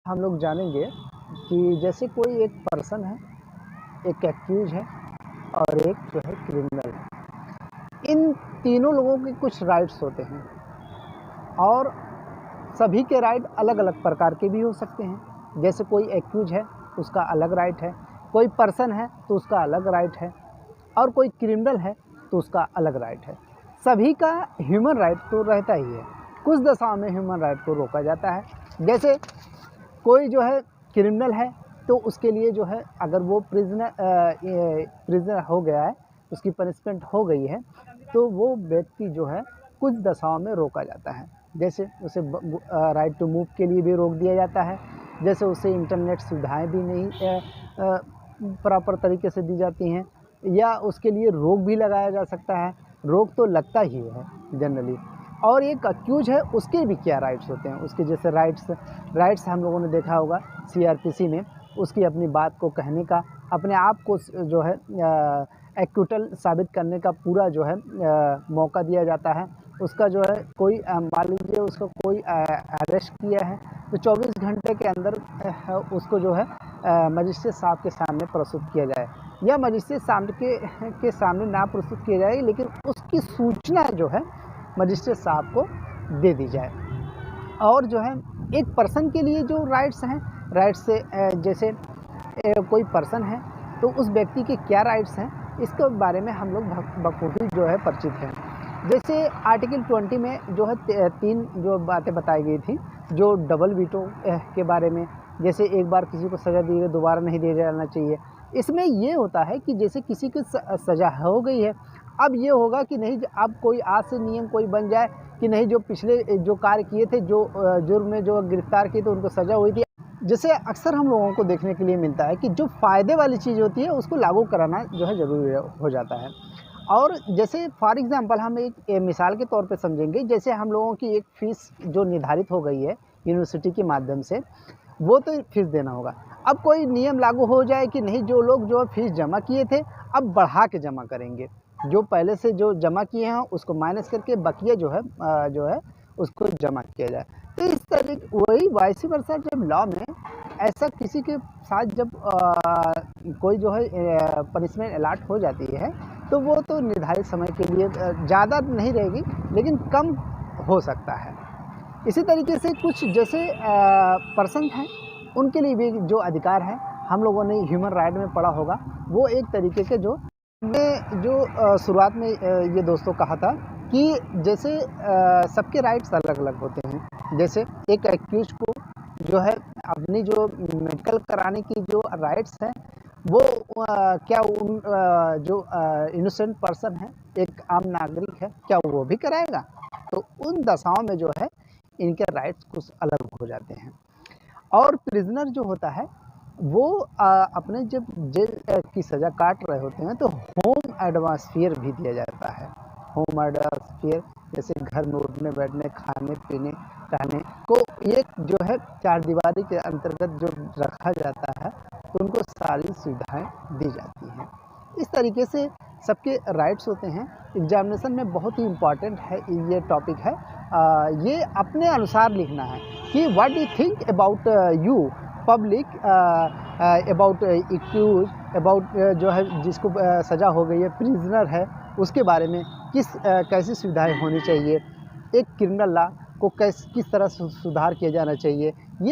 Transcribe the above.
हम लोग जानेंगे कि जैसे कोई एक पर्सन है, एक एक्यूज है और एक जो है क्रिमिनल है। इन तीनों लोगों के कुछ राइट्स होते हैं और सभी के राइट अलग-अलग प्रकार के भी हो सकते हैं। जैसे कोई एक्यूज है, उसका अलग राइट है, कोई पर्सन है तो उसका अलग राइट है और कोई क्रिमिनल है तो उसका अलग राइट है। सभी का ह्यूमन राइट तो रहता ही है। कुछ दशाओं में ह्यूमन राइट को रोका जाता है। जैसे कोई जो है क्रिमिनल है तो उसके लिए जो है अगर वो प्रिजनर हो गया है, उसकी पनिशमेंट हो गई है, तो वो व्यक्ति जो है कुछ दशाओं में रोका जाता है। जैसे उसे राइट टू मूव के लिए भी रोक दिया जाता है। जैसे उसे इंटरनेट सुविधाएं भी नहीं प्रॉपर तरीके से दी जाती हैं, या उसके लिए रोक भी लगाया जा सकता है। रोक तो लगता ही है जनरली। और एक अक्यूज है, उसके भी क्या राइट्स होते हैं। उसके जैसे राइट्स हम लोगों ने देखा होगा सीआरपीसी में, उसकी अपनी बात को कहने का, अपने आप को जो है एक्विटल साबित करने का पूरा जो है मौका दिया जाता है। उसका जो है कोई मान लीजिए उसका कोई अरेस्ट किया है तो 24 घंटे के अंदर उसको जो है मजिस्ट्रेट साहब के सामने प्रस्तुत किया जाए, या मजिस्ट्रेट साहब के सामने ना प्रस्तुत किया जाए, लेकिन उसकी सूचना जो है मजिस्ट्रेट साहब को दे दी जाए। और जो है एक पर्सन के लिए जो राइट्स हैं, राइट्स से जैसे कोई पर्सन है तो उस व्यक्ति के क्या राइट्स हैं, इसके बारे में हम लोग बखूबी जो है परिचित हैं। जैसे आर्टिकल 20 में जो है 3 जो बातें बताई गई थी, जो डबल वीटो के बारे में, जैसे एक बार किसी को सज़ा दी गई दोबारा नहीं दिया जाना चाहिए। इसमें ये होता है कि जैसे किसी की सज़ा हो गई है, अब ये होगा कि नहीं, अब कोई आज से नियम कोई बन जाए कि नहीं, जो पिछले जो कार्य किए थे, जो जुर्म में जो गिरफ्तार किए थे उनको सज़ा हुई थी। जैसे अक्सर हम लोगों को देखने के लिए मिलता है कि जो फ़ायदे वाली चीज़ होती है उसको लागू कराना जो है ज़रूरी हो जाता है। और जैसे फॉर एग्ज़ाम्पल हम एक मिसाल के तौर पे समझेंगे, जैसे हम लोगों की एक फ़ीस जो निर्धारित हो गई है यूनिवर्सिटी के माध्यम से, वो तो फ़ीस देना होगा। अब कोई नियम लागू हो जाए कि नहीं, जो लोग जो फ़ीस जमा किए थे अब बढ़ा के जमा करेंगे, जो पहले से जो जमा किए हैं उसको माइनस करके बकिया जो है उसको जमा किया जाए। तो इस तरीके वही वाइस वर्सा जब लॉ में ऐसा किसी के साथ जब कोई जो है पनिशमेंट अलॉट हो जाती है, तो वो तो निर्धारित समय के लिए ज़्यादा नहीं रहेगी, लेकिन कम हो सकता है। इसी तरीके से कुछ जैसे पर्सन हैं, उनके लिए भी जो अधिकार है, हम लोगों ने ह्यूमन राइट में पढ़ा होगा, वो एक तरीके के जो शुरुआत में ये दोस्तों कहा था कि जैसे सबके राइट्स अलग-अलग होते हैं। जैसे एक एक्यूज को जो है अपनी जो मेडिकल कराने की जो राइट्स हैं, वो क्या उन जो इनोसेंट पर्सन है, एक आम नागरिक है, क्या वो भी कराएगा? तो उन दशाओं में जो है इनके राइट्स कुछ अलग हो जाते हैं। और प्रिजनर जो होता है वो अपने जब जेल की सज़ा काट रहे होते हैं तो होम एटमॉस्फेयर भी दिया जाता है। होम एटमॉस्फेयर जैसे घर में उठने बैठने, खाने पीने, रहने को एक जो है चारदीवारी के अंतर्गत जो रखा जाता है, तो उनको सारी सुविधाएं दी जाती हैं। इस तरीके से सबके राइट्स होते हैं। एग्जामिनेशन में बहुत ही इम्पॉर्टेंट है ये टॉपिक है। ये अपने अनुसार लिखना है कि what do you think about you public about accuse, about जो है जिसको सज़ा हो गई है, प्रिजनर है, उसके बारे में कैसी सुविधाएं होनी चाहिए, एक क्रिमिनल लॉ को किस तरह सुधार किया जाना चाहिए। ये